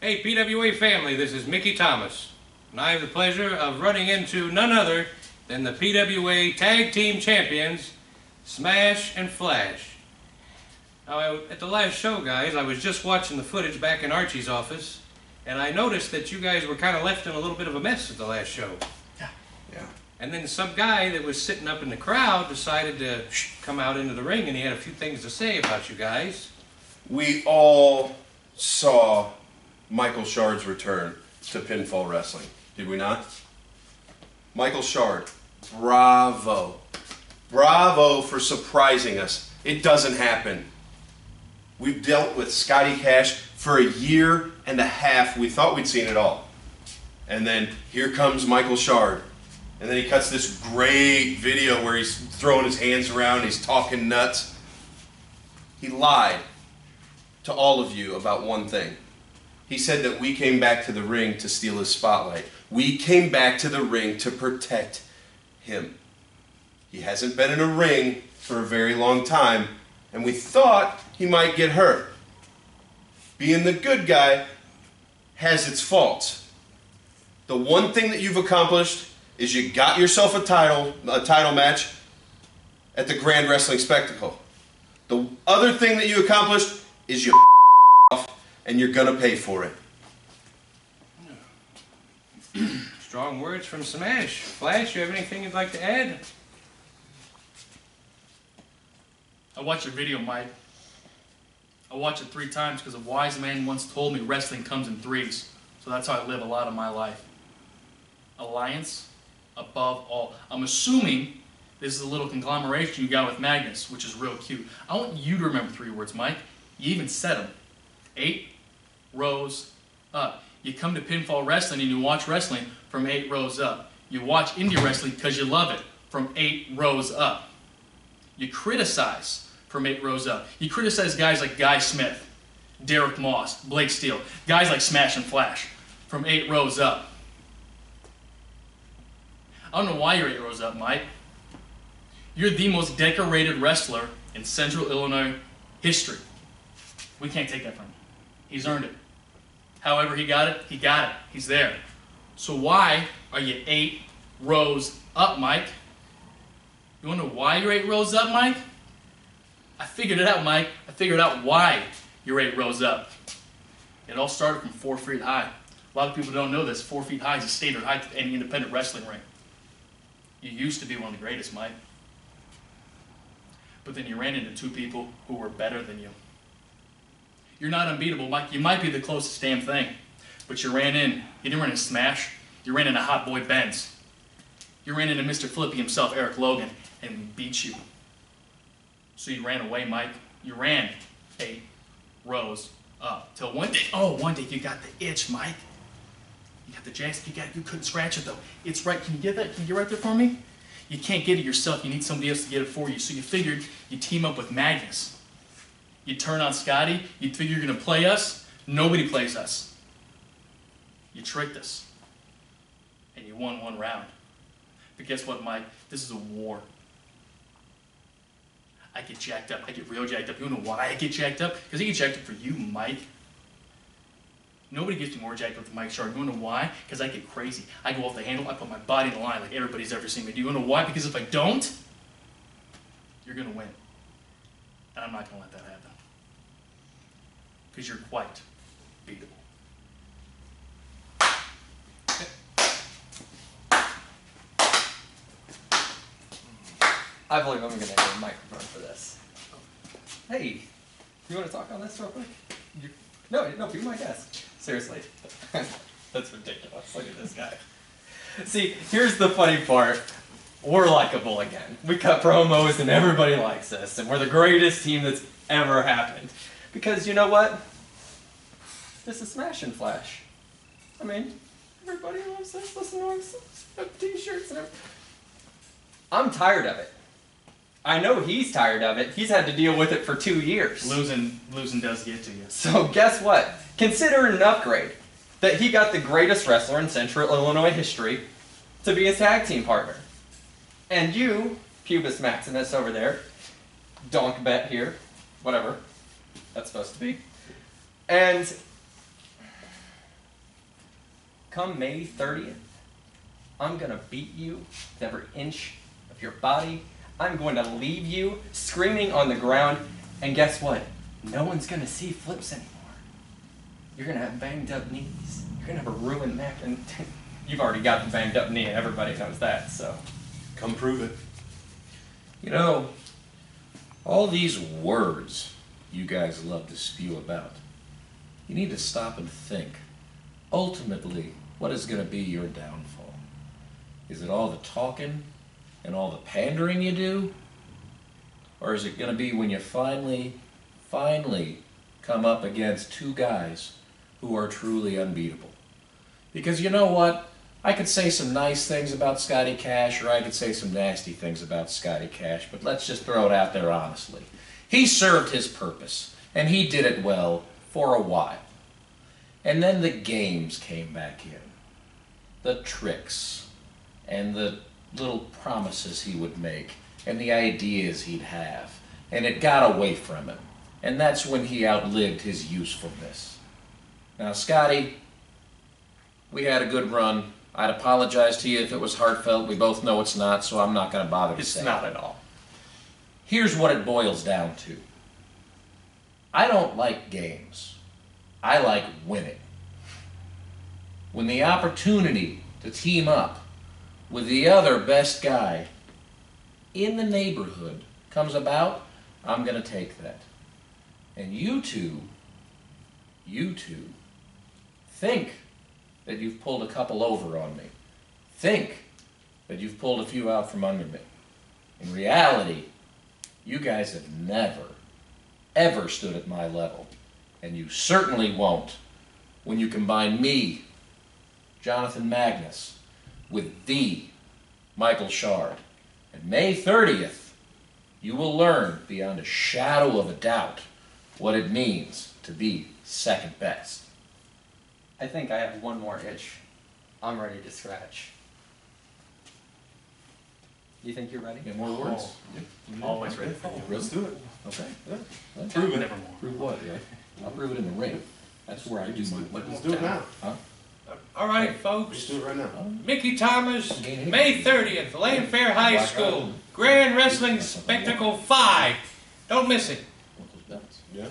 Hey PWA family, this is Mickey Thomas, and I have the pleasure of running into none other than the PWA Tag Team Champions, Smash and Flash. Now, at the last show, guys, I was just watching the footage back in Archie's office, and I noticed that you guys were kind of left in a little bit of a mess at the last show. Yeah. And then some guy that was sitting up in the crowd decided to come out into the ring, and he had a few things to say about you guys. We all saw Michael Shard's return to pinfall wrestling, did we not? Michael Shard, bravo. Bravo for surprising us. It doesn't happen. We've dealt with Scotty Cash for a year and a half. We thought we'd seen it all. And then here comes Michael Shard. And then he cuts this great video where he's throwing his hands around, he's talking nuts. He lied to all of you about one thing. He said that we came back to the ring to steal his spotlight. We came back to the ring to protect him. He hasn't been in a ring for a very long time, and we thought he might get hurt. Being the good guy has its faults. The one thing that you've accomplished is you got yourself a title match at the Grand Wrestling Spectacle. The other thing that you accomplished is you off, and you're gonna pay for it. Strong words from Smash. Flash, you have anything you'd like to add? I watched your video, Mike. I watched it 3 times because a wise man once told me wrestling comes in threes. So that's how I live a lot of my life. Alliance above all. I'm assuming this is a little conglomeration you got with Magnus, which is real cute. I want you to remember 3 words, Mike. You even said them. 8 rows up. You come to pinfall wrestling and you watch wrestling from 8 rows up. You watch indie wrestling because you love it from 8 rows up. You criticize from 8 rows up. You criticize guys like Guy Smith, Derek Moss, Blake Steele, guys like Smash and Flash from 8 rows up. I don't know why you're 8 rows up, Mike. You're the most decorated wrestler in Central Illinois history. We can't take that from him. He's earned it. However he got it, he got it. He's there. So why are you 8 rows up, Mike? You want to know why you're 8 rows up, Mike? I figured it out, Mike. I figured out why you're 8 rows up. It all started from 4 feet high. A lot of people don't know this. 4 feet high is a standard height of any independent wrestling ring. You used to be one of the greatest, Mike. But then you ran into 2 people who were better than you. You're not unbeatable, Mike. You might be the closest damn thing. But you didn't run into Smash. You ran into Hot Boy Benz. You ran into Mr. Flippy himself, Eric Logan, and we beat you. So you ran away, Mike. You ran 8 rows up. Till one day you got the itch, Mike. You got the jacks, you couldn't scratch it though. It's right, can you get that? Can you get right there for me? You can't get it yourself, you need somebody else to get it for you. So you figured you'd team up with Magnus. You turn on Scotty, you figure you're gonna play us. Nobody plays us. You tricked us. And you won 1 round. But guess what, Mike? This is a war. I get jacked up. I get real jacked up. You know why I get jacked up? Because I get jacked up for you, Mike. Nobody gets me more jacked up than Mike Shard. You know why? Because I get crazy. I go off the handle. I put my body in the line like everybody's ever seen me do. You know why? Because if I don't, you're going to win. And I'm not going to let that happen. Because you're quite beatable. I believe I'm going to need a microphone for this. Hey, you want to talk on this real quick? No, be my guest. Seriously. That's ridiculous. Look at this guy. See, here's the funny part. We're likable again. We cut promos and everybody likes us, and we're the greatest team that's ever happened. Because you know what? This is Smash and Flash. I mean, everybody loves us. Listen to us. T-shirts and everything. I'm tired of it. I know he's tired of it. He's had to deal with it for 2 years. Losing does get to you. So guess what? Consider it an upgrade that he got the greatest wrestler in Central Illinois history to be his tag team partner. And you, Pubis Maximus over there, Donk Bet here, whatever that's supposed to be, and come May 30th, I'm going to beat you with every inch of your body. I'm going to leave you screaming on the ground. And guess what? No one's going to see flips anymore. You're going to have banged up knees. You're going to have a ruined neck. And you've already got the banged up knee, and everybody knows that, so. Come prove it. You know, all these words you guys love to spew about, you need to stop and think. Ultimately, what is going to be your downfall? Is it all the talking and all the pandering you do? Or is it going to be when you finally come up against two guys who are truly unbeatable? Because you know what? I could say some nice things about Scotty Cash, or I could say some nasty things about Scotty Cash, but let's just throw it out there honestly. He served his purpose, and he did it well for a while. And then the games came back in. The tricks, and the little promises he would make, and the ideas he'd have, and it got away from him. And that's when he outlived his usefulness. Now, Scotty, we had a good run. I'd apologize to you if it was heartfelt. We both know it's not, so I'm not going to bother to say it. It's not at all. Here's what it boils down to. I don't like games. I like winning. When the opportunity to team up with the other best guy in the neighborhood comes about, I'm going to take that. And you two, think that you've pulled a couple over on me. Think that you've pulled a few out from under me. In reality, you guys have never, ever stood at my level. And you certainly won't when you combine me, Jonathan Magnus, with the Michael Shard. And May 30th, you will learn beyond a shadow of a doubt what it means to be second best. I think I have one more itch. I'm ready to scratch. You think you're ready? Any more words? Always ready for you. Let's do it. Okay. Yeah. Prove it. Nevermore. Prove what? Yeah. I'll prove it in the ring. That's where I do my. Let's do it now. Huh? All right, Let's folks. do it right now. Mickey Thomas, May 30th, Lane Fair High School, Grand Wrestling Spectacle 5. Don't miss it. Want those belts? Yeah.